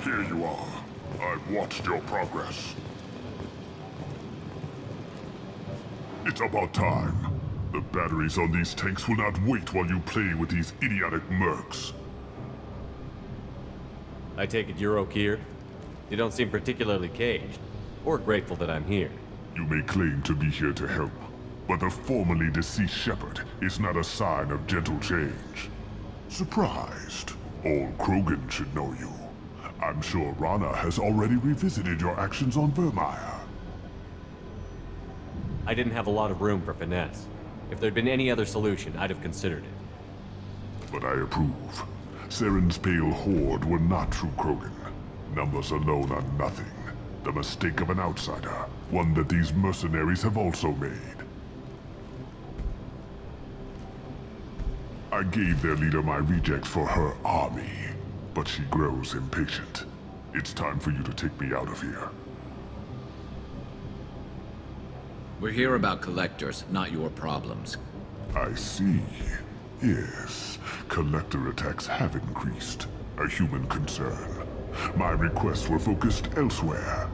Here you are. I've watched your progress. It's about time. The batteries on these tanks will not wait while you play with these idiotic mercs. I take it you're Okeer? You don't seem particularly caged, or grateful that I'm here. You may claim to be here to help, but the formerly deceased shepherd is not a sign of gentle change. Surprised? Old Krogan should know you. I'm sure Rana has already revisited your actions on Vermeer. I didn't have a lot of room for finesse. If there'd been any other solution, I'd have considered it. But I approve. Saren's pale horde were not true Krogan. Numbers alone are nothing. The mistake of an outsider, one that these mercenaries have also made. I gave their leader my rejects for her army, but she grows impatient. It's time for you to take me out of here. We're here about collectors, not your problems. I see. Yes, collector attacks have increased. A human concern. My requests were focused elsewhere.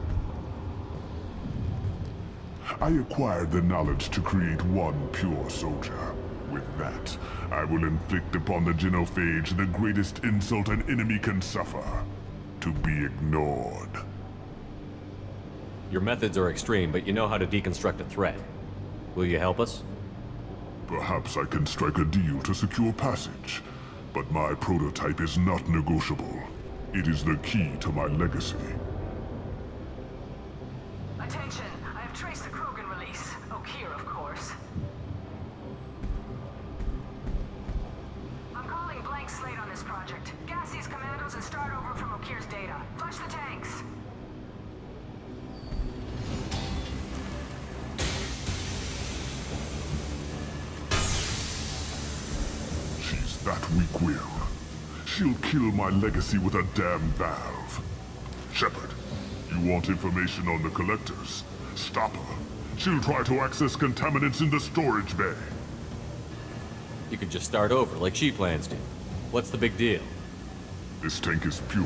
I acquired the knowledge to create one pure soldier. With that, I will inflict upon the genophage the greatest insult an enemy can suffer. To be ignored. Your methods are extreme, but you know how to deconstruct a threat. Will you help us? Perhaps I can strike a deal to secure passage. But my prototype is not negotiable. It is the key to my legacy. Attention! I have traced the Krogan release. Okeer, of course. I'm calling blank slate on this project. Gas these commandos and start over from Okeer's data. Flush the tanks! She's that weak-willed. She'll kill my legacy with a damn valve. Shepard, you want information on the collectors? Stop her. She'll try to access contaminants in the storage bay. You could just start over, like she plans to. What's the big deal? This tank is pure.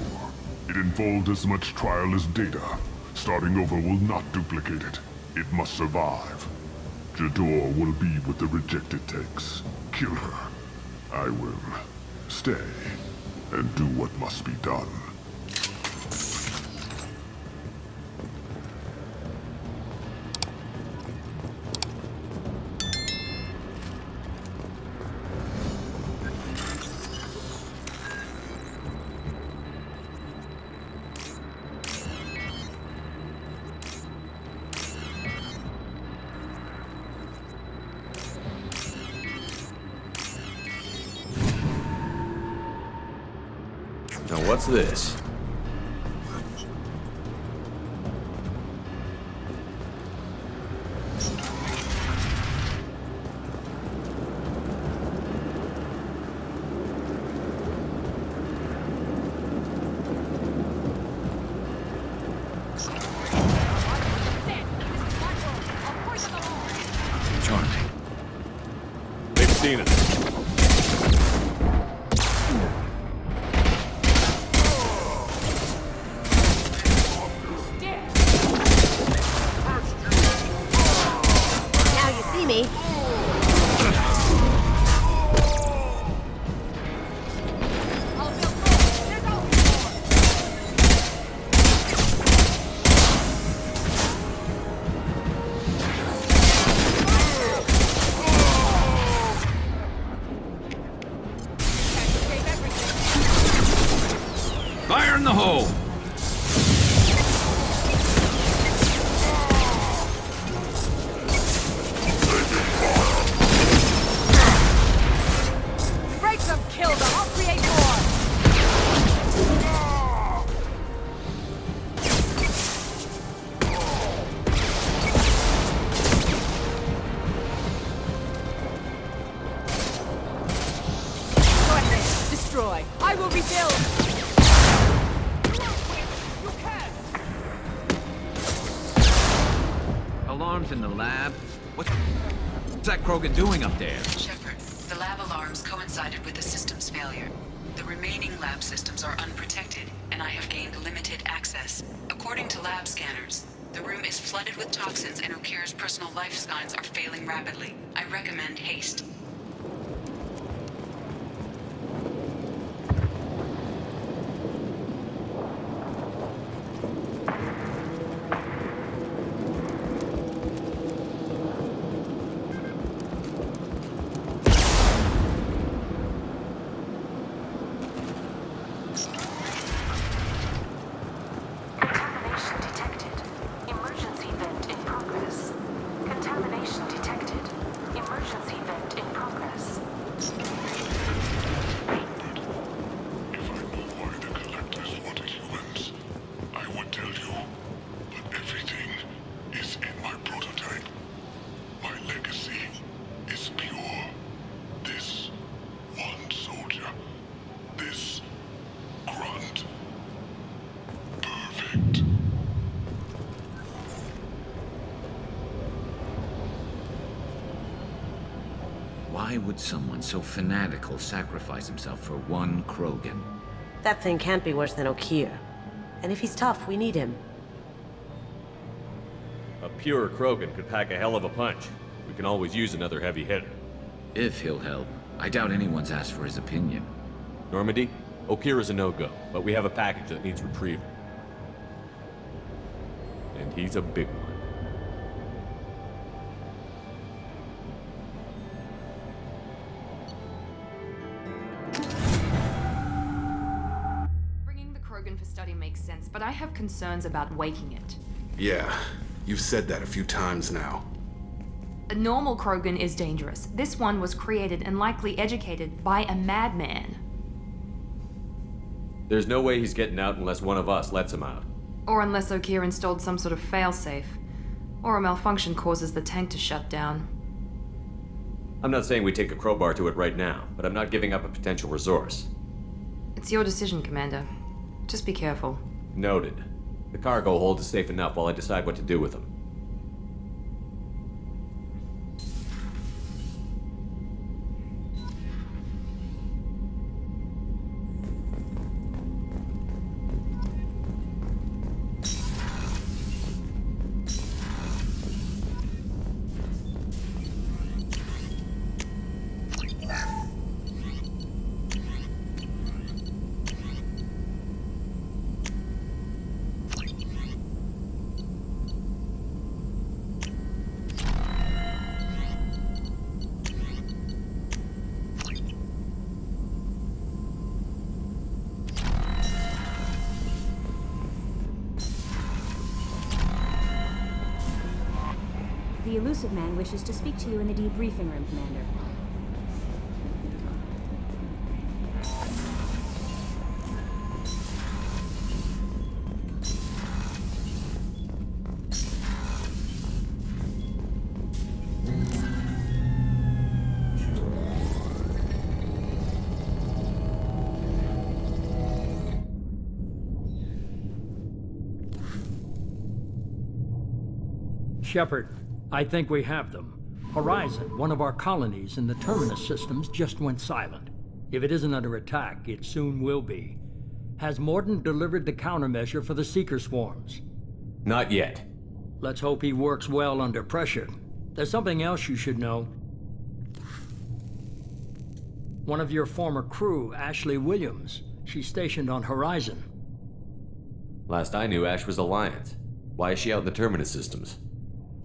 It involved as much trial as data. Starting over will not duplicate it. It must survive. Jador will be with the rejected tanks. Kill her. I will stay and do what must be done. Now what's this? Charming. They've seen us. Fire in the hole! Break them, kill them, I'll create more! Go ahead, destroy. I will rebuild! Alarms in the lab? What's that Krogan doing up there? Shepard, the lab alarm storms coincided with the system's failure. The remaining lab systems are unprotected, and I have gained limited access. According to lab scanners, the room is flooded with toxins and Okir's personal life signs are failing rapidly. I recommend haste. Why would someone so fanatical sacrifice himself for one Krogan? That thing can't be worse than Okir. And if he's tough, we need him. A pure Krogan could pack a hell of a punch. We can always use another heavy hitter. If he'll help. I doubt anyone's asked for his opinion. Normandy, Okir is a no-go, but we have a package that needs retrieval. And he's a big one. Bringing the Krogan for study makes sense, but I have concerns about waking it. Yeah, you've said that a few times now. A normal Krogan is dangerous. This one was created and likely educated by a madman. There's no way he's getting out unless one of us lets him out. Or unless Okir installed some sort of failsafe. Or a malfunction causes the tank to shut down. I'm not saying we take a crowbar to it right now, but I'm not giving up a potential resource. It's your decision, Commander. Just be careful. Noted. The cargo hold is safe enough while I decide what to do with them. The elusive man wishes to speak to you in the debriefing room, Commander. Shepard, I think we have them. Horizon, one of our colonies in the Terminus systems, just went silent. If it isn't under attack, it soon will be. Has Mordin delivered the countermeasure for the Seeker swarms? Not yet. Let's hope he works well under pressure. There's something else you should know. One of your former crew, Ashley Williams, she's stationed on Horizon. Last I knew, Ash was Alliance. Why is she out in the Terminus systems?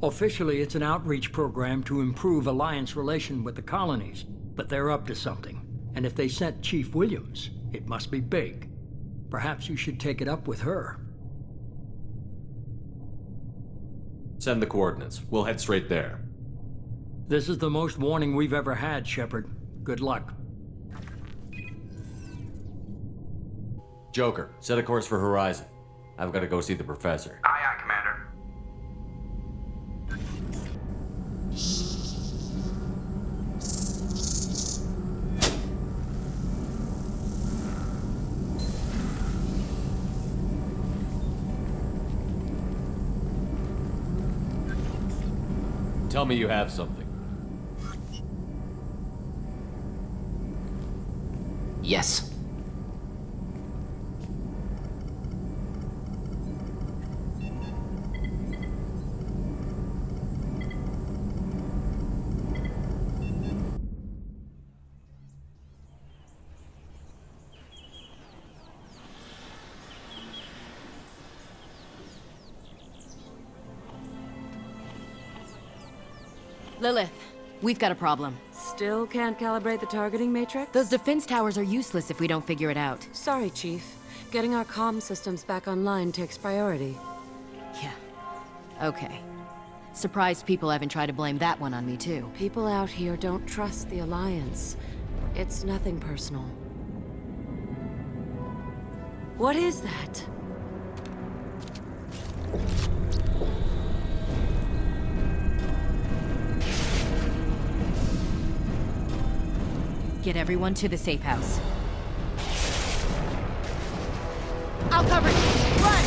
Officially, it's an outreach program to improve Alliance relation with the colonies, but they're up to something. And if they sent Chief Williams, it must be big. Perhaps you should take it up with her. Send the coordinates. We'll head straight there. This is the most warning we've ever had, Shepard. Good luck. Joker, set a course for Horizon. I've got to go see the professor. Aye, aye, Commander. Tell me you have something. Yes. Lilith, we've got a problem. Still can't calibrate the targeting matrix? Those defense towers are useless if we don't figure it out. Sorry, Chief. Getting our comm systems back online takes priority. Yeah. Okay. Surprised people haven't tried to blame that one on me, too. People out here don't trust the Alliance. It's nothing personal. What is that? Get everyone to the safe house. I'll cover you! Run!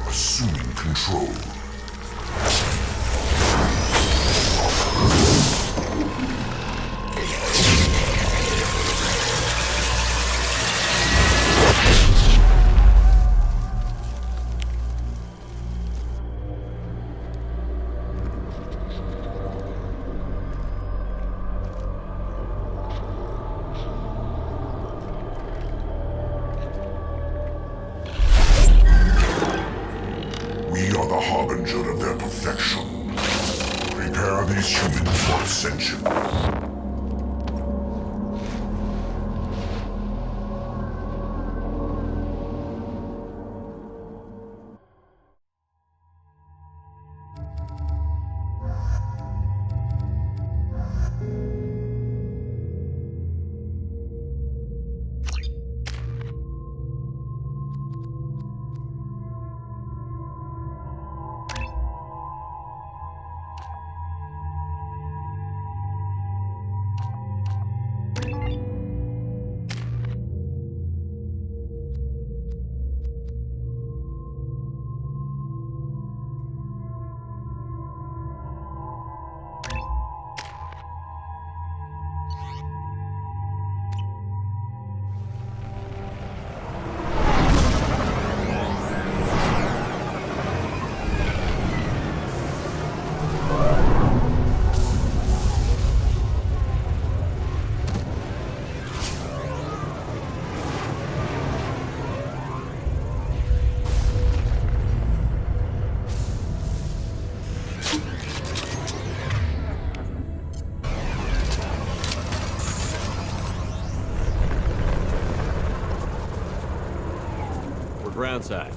Assuming control. We are the harbinger of their perfection. Prepare these humans for ascension. Groundside.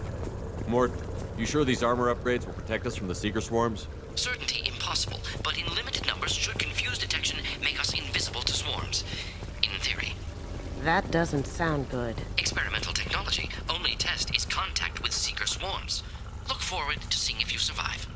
Mort, you sure these armor upgrades will protect us from the Seeker swarms? Certainty impossible, but in limited numbers should confuse detection, make us invisible to swarms. In theory. That doesn't sound good. Experimental technology. Only test is contact with Seeker swarms. Look forward to seeing if you survive.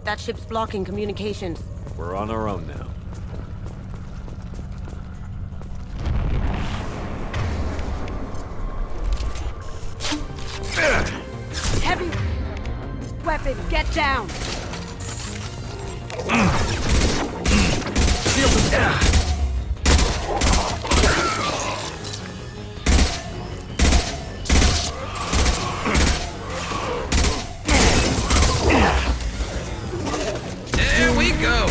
That ship's blocking communications. We're on our own now. Heavy weapon, get down! There we go!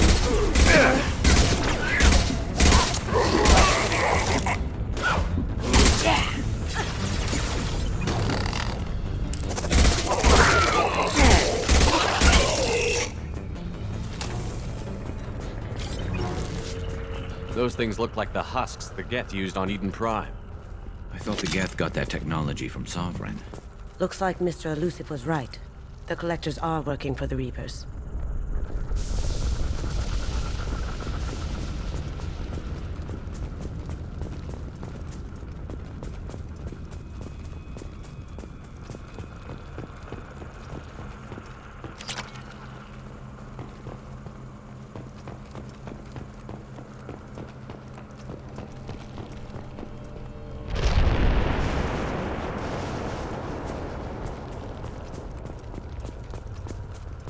Those things look like the husks the Geth used on Eden Prime. I thought the Geth got that technology from Sovereign. Looks like Mr. Elusive was right. The Collectors are working for the Reapers.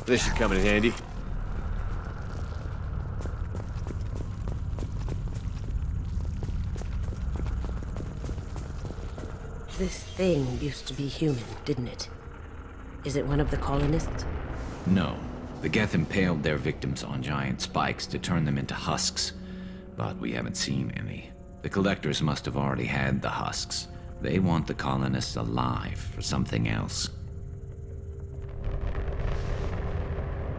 This should come in handy. This thing used to be human, didn't it? Is it one of the colonists? No. The Geth impaled their victims on giant spikes to turn them into husks. But we haven't seen any. The Collectors must have already had the husks. They want the colonists alive for something else.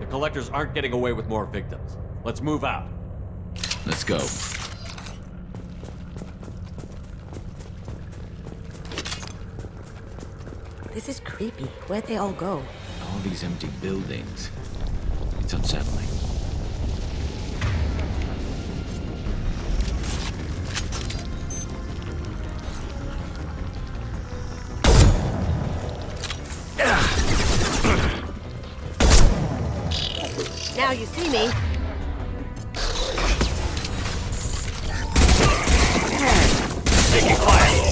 The Collectors aren't getting away with more victims. Let's move out. Let's go. This is creepy. Where'd they all go? All these empty buildings. It's unsettling. Now you see me. Take it quiet.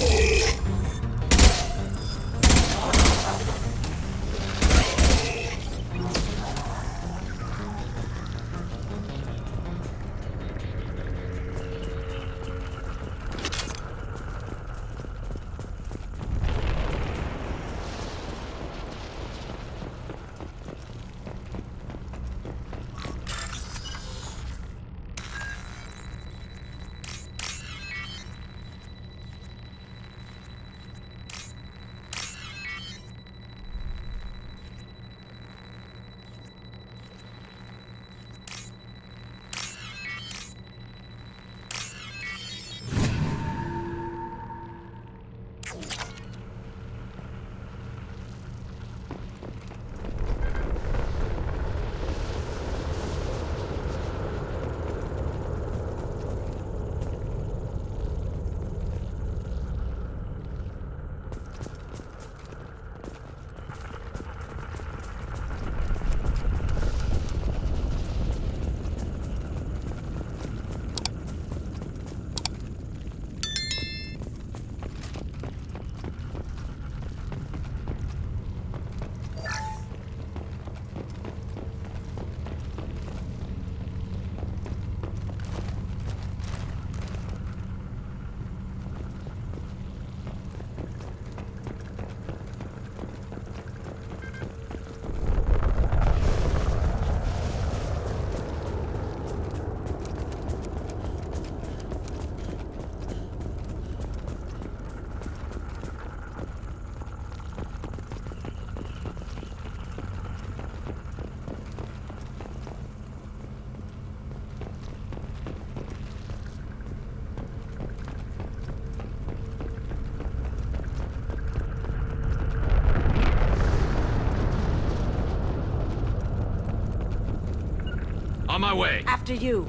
On my way. After you.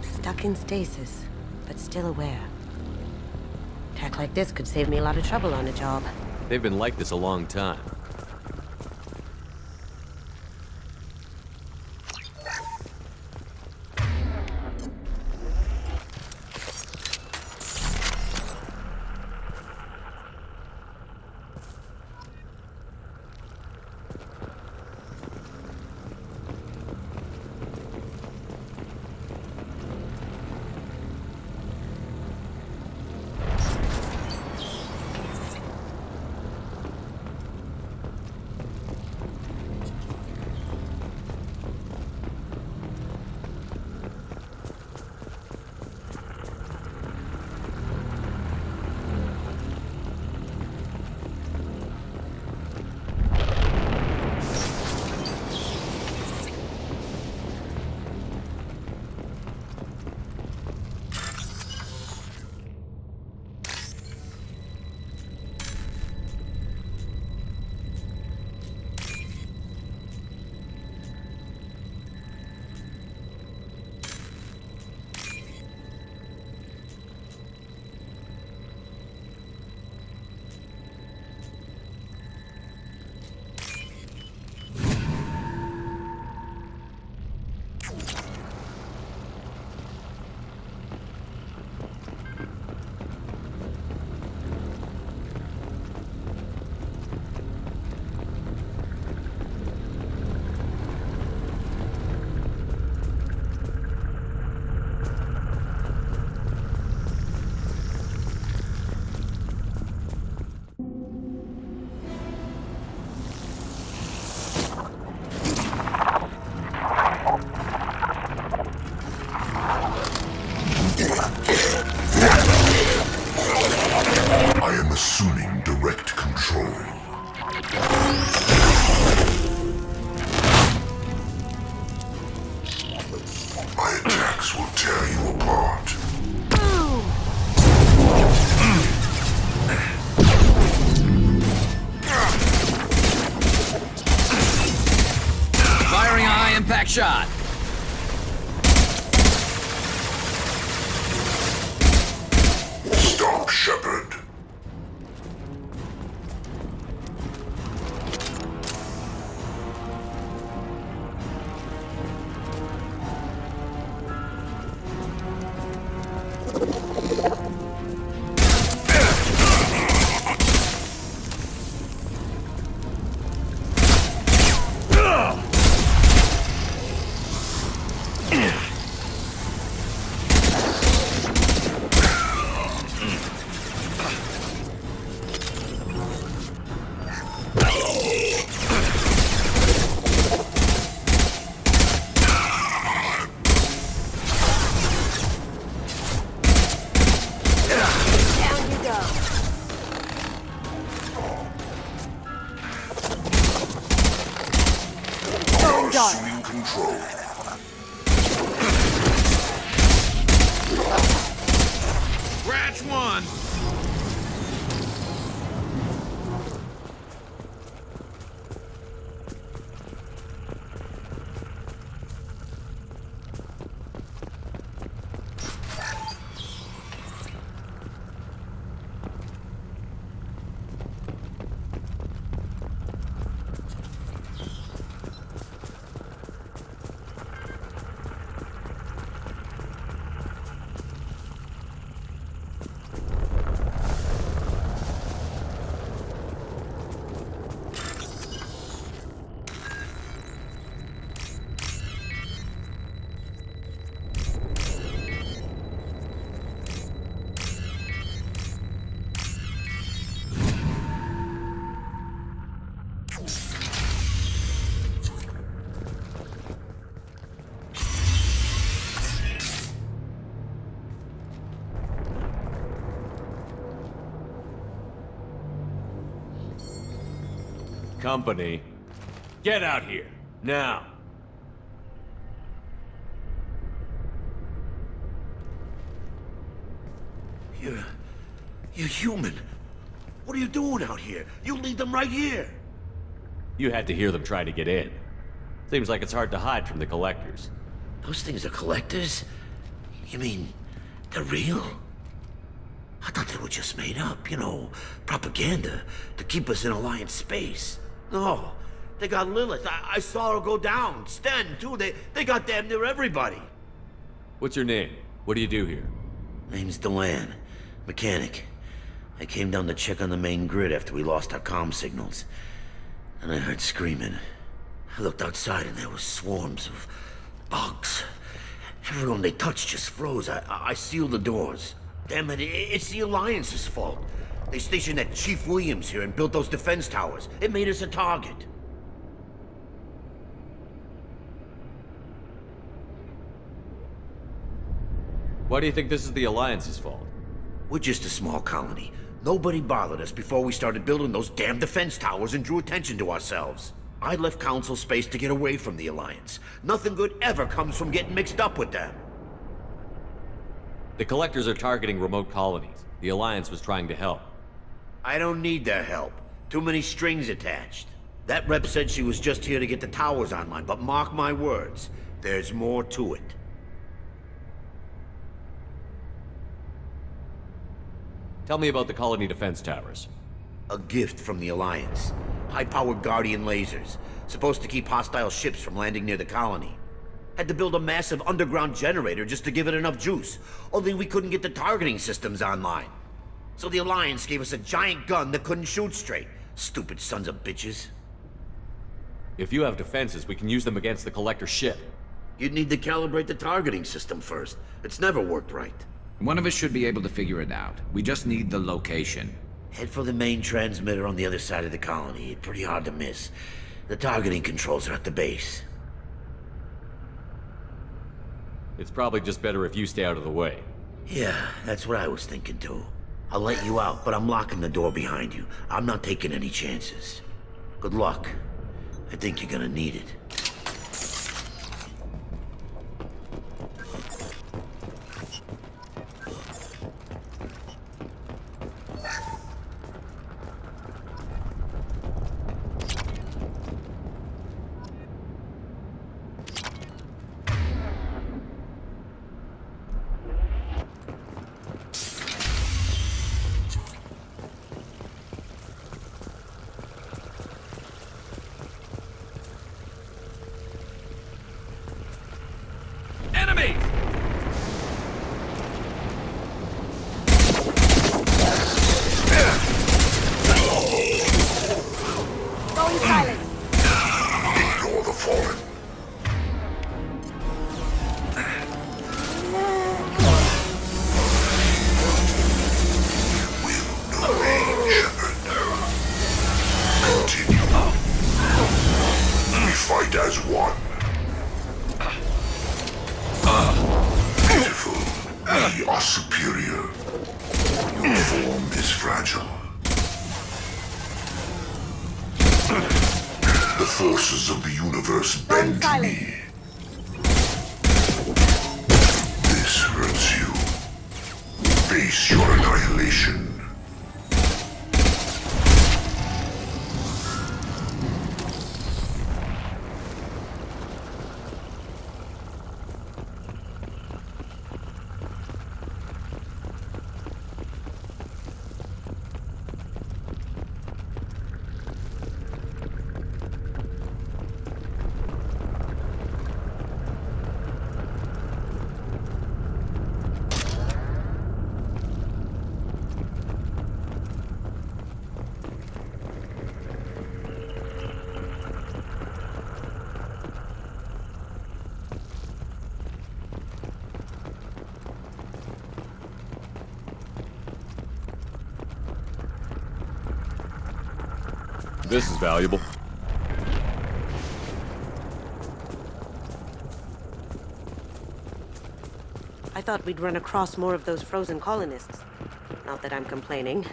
Stuck in stasis, but still aware. Tech like this could save me a lot of trouble on a job. They've been like this a long time. I am assuming direct control. My attacks will tear you apart. Firing a high-impact shot. Stop, Shepard. Assuming control. Scratch one! Company, get out here, now! You're human. What are you doing out here? You lead them right here. You had to hear them try to get in. Seems like it's hard to hide from the collectors. Those things are collectors? You mean, they're real? I thought they were just made up, you know, propaganda to keep us in Alliance space. No, they got Lilith. I saw her go down. Sten, too. They got damn near everybody. What's your name? What do you do here? Name's Delan. Mechanic. I came down to check on the main grid after we lost our comm signals. And I heard screaming. I looked outside and there was swarms of bugs. Everyone they touched just froze. I sealed the doors. Damn it, it's the Alliance's fault. They stationed that Chief Williams here and built those defense towers. It made us a target. Why do you think this is the Alliance's fault? We're just a small colony. Nobody bothered us before we started building those damn defense towers and drew attention to ourselves. I left Council space to get away from the Alliance. Nothing good ever comes from getting mixed up with them. The Collectors are targeting remote colonies. The Alliance was trying to help. I don't need their help. Too many strings attached. That rep said she was just here to get the towers online, but mark my words, there's more to it. Tell me about the colony defense towers. A gift from the Alliance. High-powered Guardian lasers. Supposed to keep hostile ships from landing near the colony. Had to build a massive underground generator just to give it enough juice. Only we couldn't get the targeting systems online. So the Alliance gave us a giant gun that couldn't shoot straight. Stupid sons of bitches. If you have defenses, we can use them against the Collector ship. You'd need to calibrate the targeting system first. It's never worked right. One of us should be able to figure it out. We just need the location. Head for the main transmitter on the other side of the colony. It's pretty hard to miss. The targeting controls are at the base. It's probably just better if you stay out of the way. Yeah, that's what I was thinking too. I'll let you out, but I'm locking the door behind you. I'm not taking any chances. Good luck. I think you're gonna need it. This is valuable. I thought we'd run across more of those frozen colonists. Not that I'm complaining.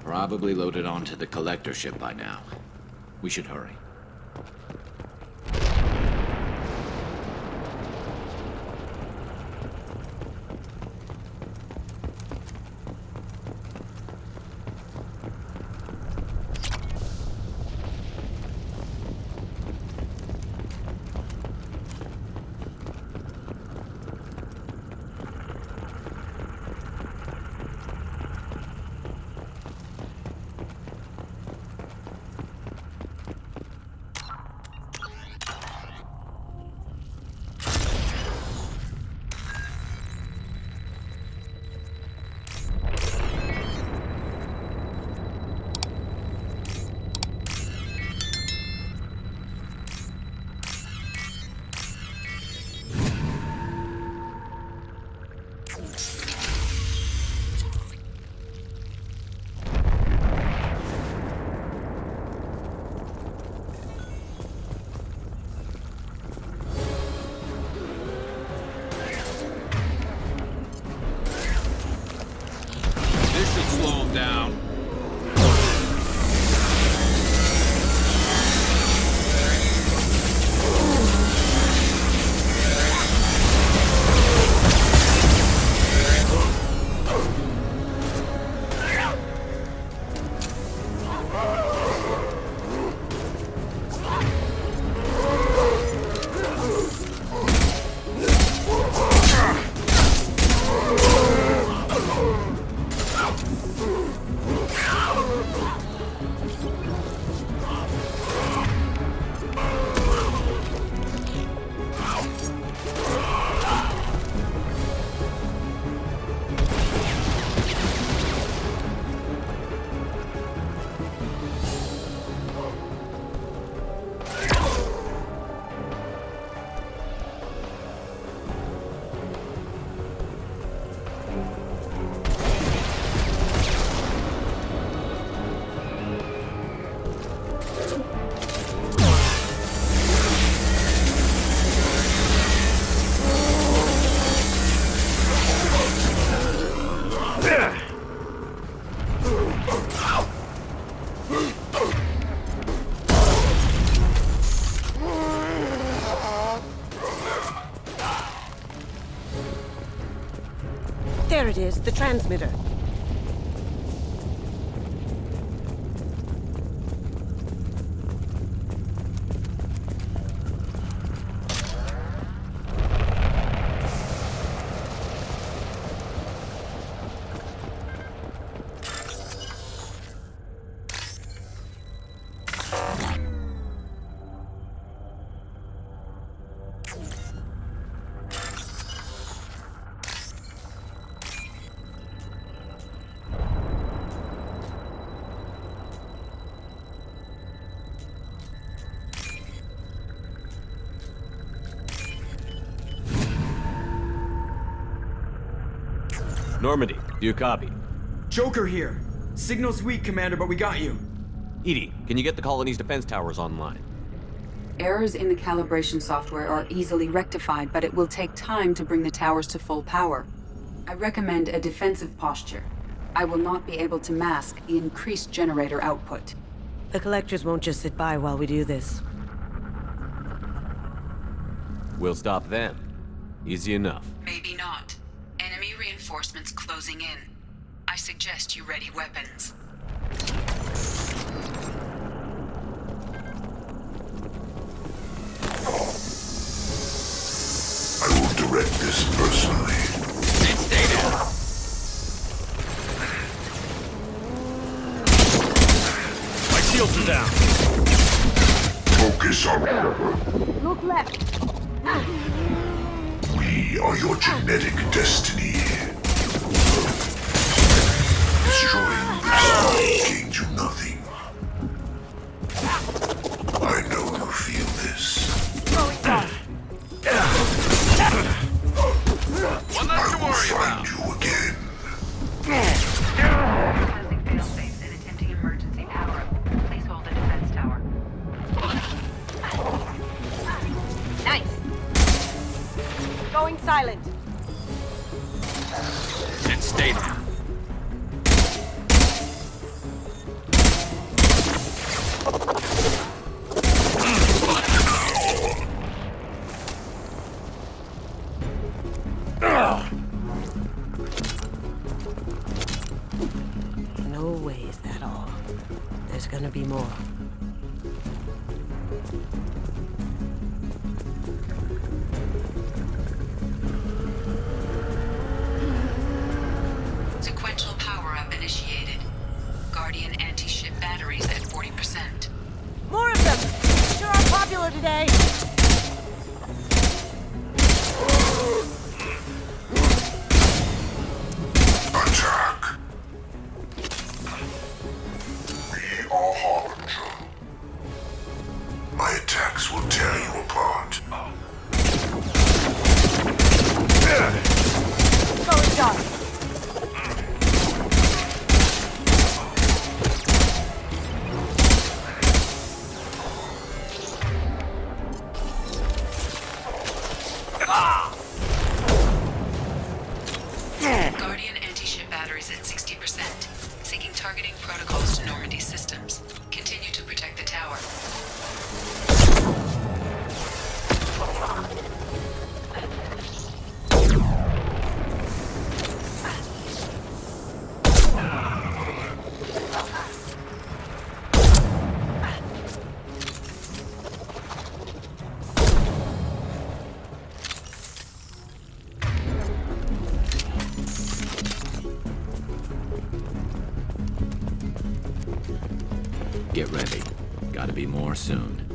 Probably loaded onto the Collector ship by now. We should hurry. it is, the transmitter. Normandy, do you copy? Joker here. Signal's weak, Commander, but we got you. Edie, can you get the colony's defense towers online? Errors in the calibration software are easily rectified, but it will take time to bring the towers to full power. I recommend a defensive posture. I will not be able to mask the increased generator output. The collectors won't just sit by while we do this. We'll stop them. Easy enough. Maybe not. Enemy reinforcements closing in. I suggest you ready weapons. I will direct this personally. And stay down. My shields are down. Focus on... Look left. We are your genetic destiny. Destroying this gains you nothing. I know you feel this. One less to worry about. You again. Closing failsafes and attempting emergency power-up. Please hold the defense tower. Nice! Going silent. And stay down. No way is that all. There's gonna be more. Sequential power-up initiated. Guardian anti-ship batteries at 40%. More of them! Sure are popular today! Attack. We are Harbinger. My attacks will tear you apart. Going dark! Guardian anti-ship batteries at 60%. Seeking targeting protocols to Normandy systems. Continue to protect the tower. Get ready. Gotta be more soon.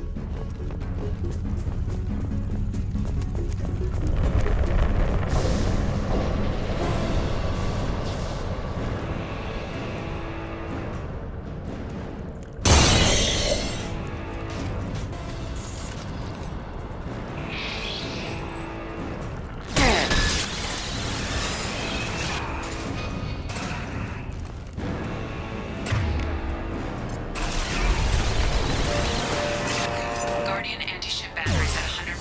Guardian anti-ship batteries at 100%.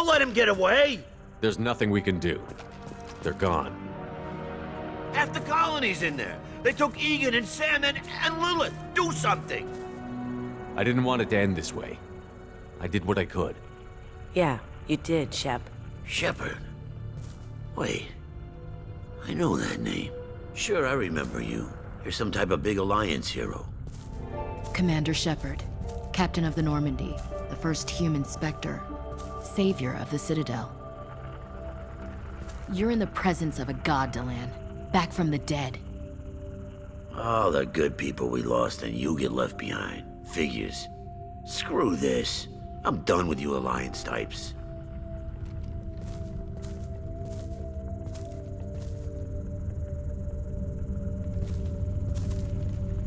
let him get away! There's nothing we can do. They're gone. Half the colony's in there. They took Egan and Sam and Lilith. Do something! I didn't want it to end this way. I did what I could. Yeah, you did, Shep. Shepard. Wait. I know that name. Sure, I remember you. You're some type of big Alliance hero. Commander Shepard, Captain of the Normandy, the first human Spectre, savior of the Citadel. You're in the presence of a god, Delan, back from the dead. All the good people we lost and you get left behind. Figures. Screw this. I'm done with you Alliance types.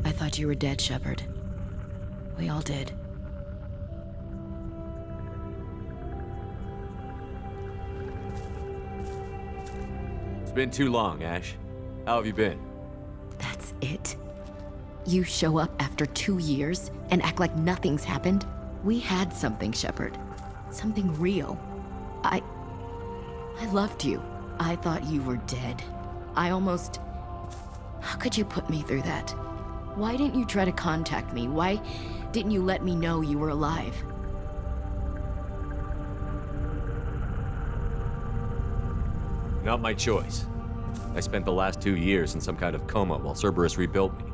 I thought you were dead, Shepard. We all did. It's been too long, Ash. How have you been? That's it? You show up after 2 years and act like nothing's happened? We had something, Shepard. Something real. I loved you. I thought you were dead. How could you put me through that? Why didn't you try to contact me? Why didn't you let me know you were alive? Not my choice. I spent the last 2 years in some kind of coma while Cerberus rebuilt me.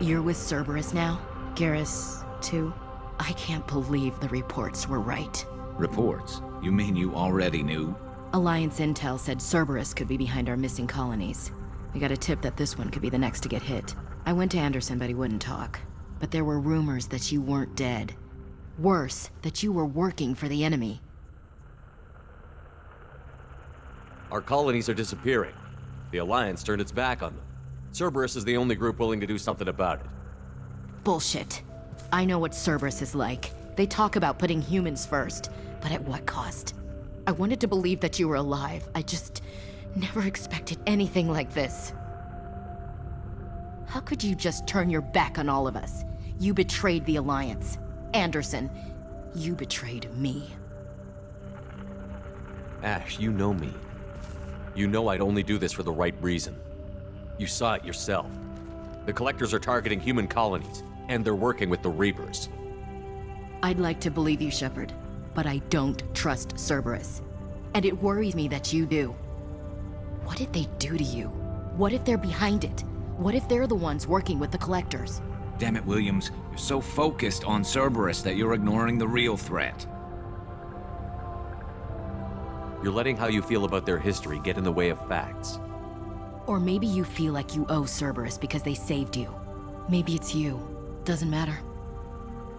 You're with Cerberus now? Garrus, too? I can't believe the reports were right. Reports? You mean you already knew? Alliance intel said Cerberus could be behind our missing colonies. We got a tip that this one could be the next to get hit. I went to Anderson, but he wouldn't talk. But there were rumors that you weren't dead. Worse, that you were working for the enemy. Our colonies are disappearing. The Alliance turned its back on them. Cerberus is the only group willing to do something about it. Bullshit. I know what Cerberus is like. They talk about putting humans first, but at what cost? I wanted to believe that you were alive. I just never expected anything like this. How could you just turn your back on all of us? You betrayed the Alliance. Anderson, you betrayed me. Ash, you know me. You know I'd only do this for the right reason. You saw it yourself. The Collectors are targeting human colonies, and they're working with the Reapers. I'd like to believe you, Shepard, but I don't trust Cerberus. And it worries me that you do. What did they do to you? What if they're behind it? What if they're the ones working with the Collectors? Damn it, Williams. You're so focused on Cerberus that you're ignoring the real threat. You're letting how you feel about their history get in the way of facts. Or maybe you feel like you owe Cerberus because they saved you. Maybe it's you. Doesn't matter.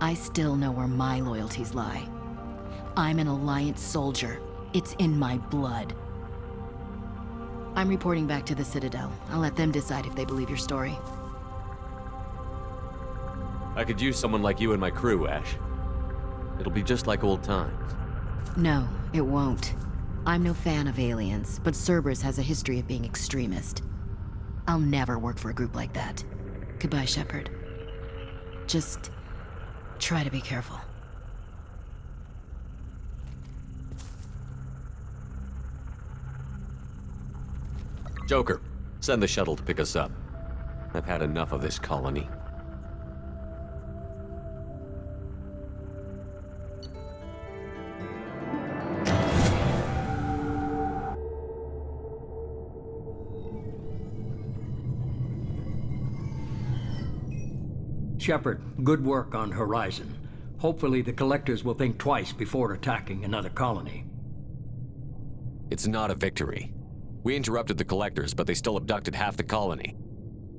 I still know where my loyalties lie. I'm an Alliance soldier. It's in my blood. I'm reporting back to the Citadel. I'll let them decide if they believe your story. I could use someone like you in my crew, Ash. It'll be just like old times. No, it won't. I'm no fan of aliens, but Cerberus has a history of being extremist. I'll never work for a group like that. Goodbye, Shepard. Just try to be careful. Joker, send the shuttle to pick us up. I've had enough of this colony. Shepard, good work on Horizon. Hopefully the Collectors will think twice before attacking another colony. It's not a victory. We interrupted the Collectors, but they still abducted half the colony.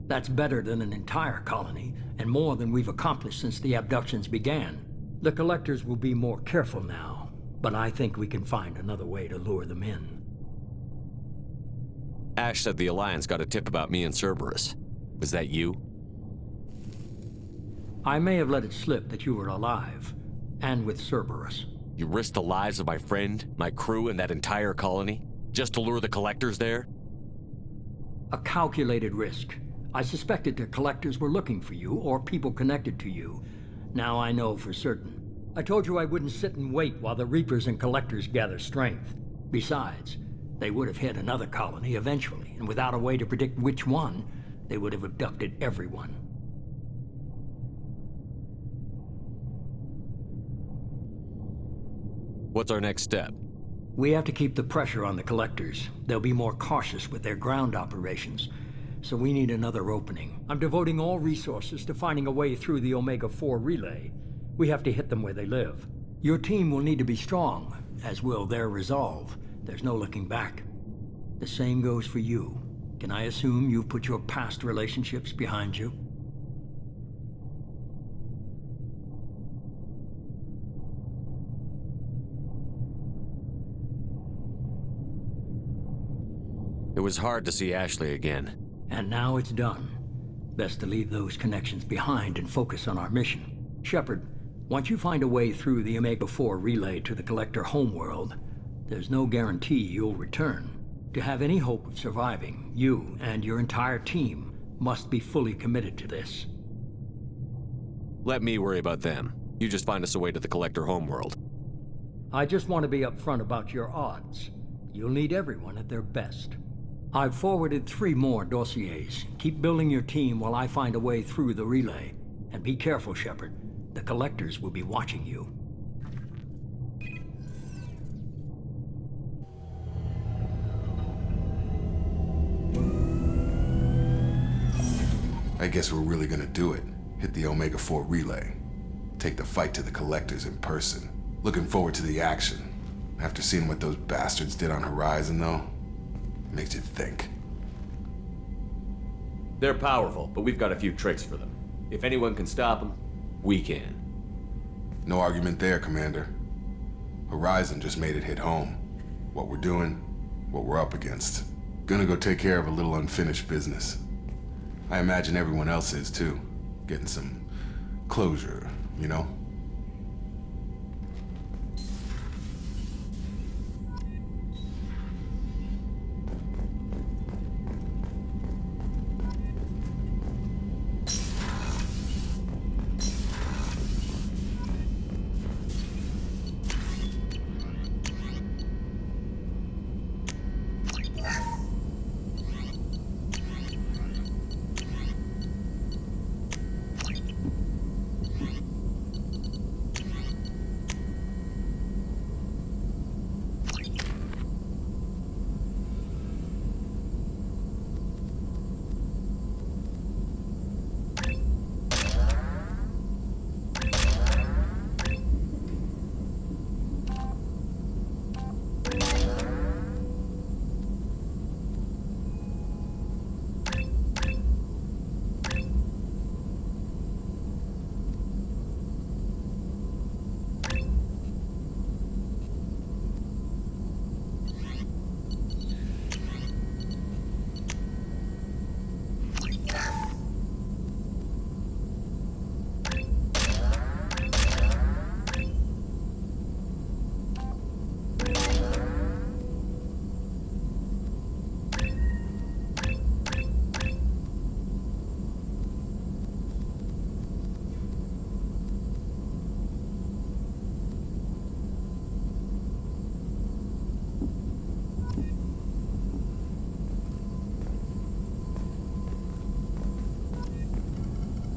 That's better than an entire colony, and more than we've accomplished since the abductions began. The Collectors will be more careful now, but I think we can find another way to lure them in. Ash said the Alliance got a tip about me and Cerberus. Was that you? I may have let it slip that you were alive, and with Cerberus. You risked the lives of my friend, my crew, and that entire colony? Just to lure the Collectors there? A calculated risk. I suspected the Collectors were looking for you, or people connected to you. Now I know for certain. I told you I wouldn't sit and wait while the Reapers and Collectors gather strength. Besides, they would have hit another colony eventually, and without a way to predict which one, they would have abducted everyone. What's our next step? We have to keep the pressure on the Collectors. They'll be more cautious with their ground operations, so we need another opening. I'm devoting all resources to finding a way through the Omega-4 relay. We have to hit them where they live. Your team will need to be strong, as will their resolve. There's no looking back. The same goes for you. Can I assume you've put your past relationships behind you? It was hard to see Ashley again. And now it's done. Best to leave those connections behind and focus on our mission. Shepard, once you find a way through the Omega-4 relay to the Collector homeworld, there's no guarantee you'll return. To have any hope of surviving, you and your entire team must be fully committed to this. Let me worry about them. You just find us a way to the Collector homeworld. I just want to be upfront about your odds. You'll need everyone at their best. I've forwarded 3 more dossiers. Keep building your team while I find a way through the relay. And be careful, Shepard. The Collectors will be watching you. I guess we're really gonna do it. Hit the Omega-4 relay. Take the fight to the Collectors in person. Looking forward to the action. After seeing what those bastards did on Horizon, though, makes you think. They're powerful, but we've got a few tricks for them. If anyone can stop them, we can. No argument there, Commander. Horizon just made it hit home. What we're doing, what we're up against. Gonna go take care of a little unfinished business. I imagine everyone else is too. Getting some closure, you know?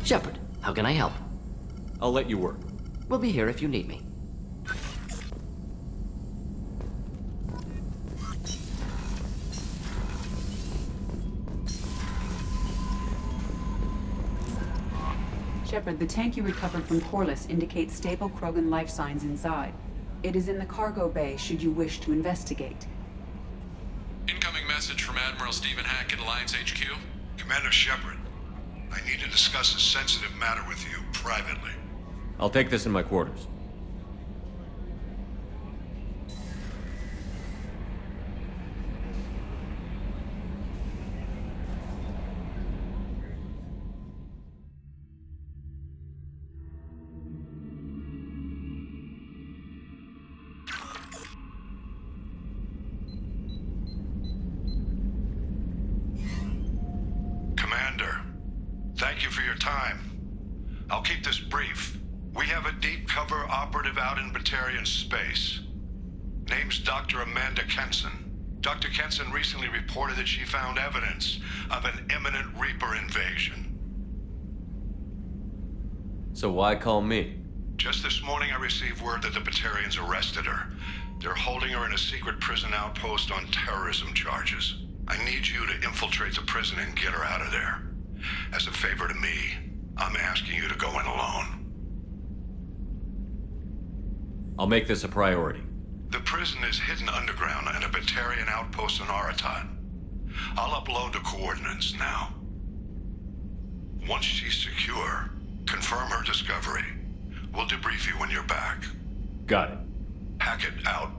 Shepard, how can I help? I'll let you work. We'll be here if you need me. Shepard, the tank you recovered from Corliss indicates stable Krogan life signs inside. It is in the cargo bay should you wish to investigate. Incoming message from Admiral Stephen Hackett, Alliance HQ. Commander Shepard, I need to discuss a sensitive matter with you privately. I'll take this in my quarters. Commander, thank you for your time. I'll keep this brief. We have a deep cover operative out in Batarian space. Name's Dr. Amanda Kenson. Dr. Kenson recently reported that she found evidence of an imminent Reaper invasion. So why call me? Just this morning I received word that the Batarians arrested her. They're holding her in a secret prison outpost on terrorism charges. I need you to infiltrate the prison and get her out of there. As a favor to me, I'm asking you to go in alone. I'll make this a priority. The prison is hidden underground in a Batarian outpost in Aratat. I'll upload the coordinates now. Once she's secure, confirm her discovery. We'll debrief you when you're back. Got it. Hackett out.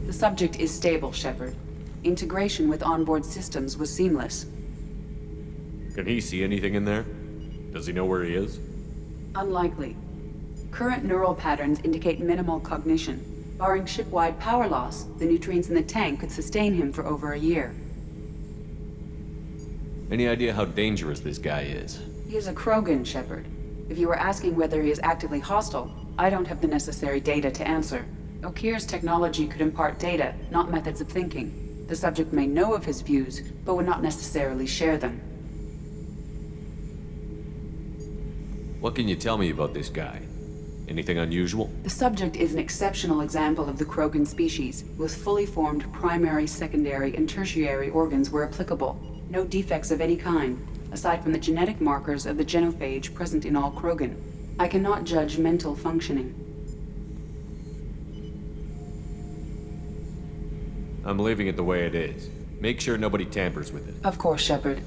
The subject is stable, Shepard. Integration with onboard systems was seamless. Can he see anything in there? Does he know where he is? Unlikely. Current neural patterns indicate minimal cognition. Barring ship-wide power loss, the nutrients in the tank could sustain him for over a year. Any idea how dangerous this guy is? He is a Krogan, Shepard. If you were asking whether he is actively hostile, I don't have the necessary data to answer. Okeer's technology could impart data, not methods of thinking. The subject may know of his views, but would not necessarily share them. What can you tell me about this guy? Anything unusual? The subject is an exceptional example of the Krogan species, with fully formed primary, secondary, and tertiary organs where applicable. No defects of any kind, aside from the genetic markers of the genophage present in all Krogan. I cannot judge mental functioning. I'm leaving it the way it is. Make sure nobody tampers with it. Of course, Shepard.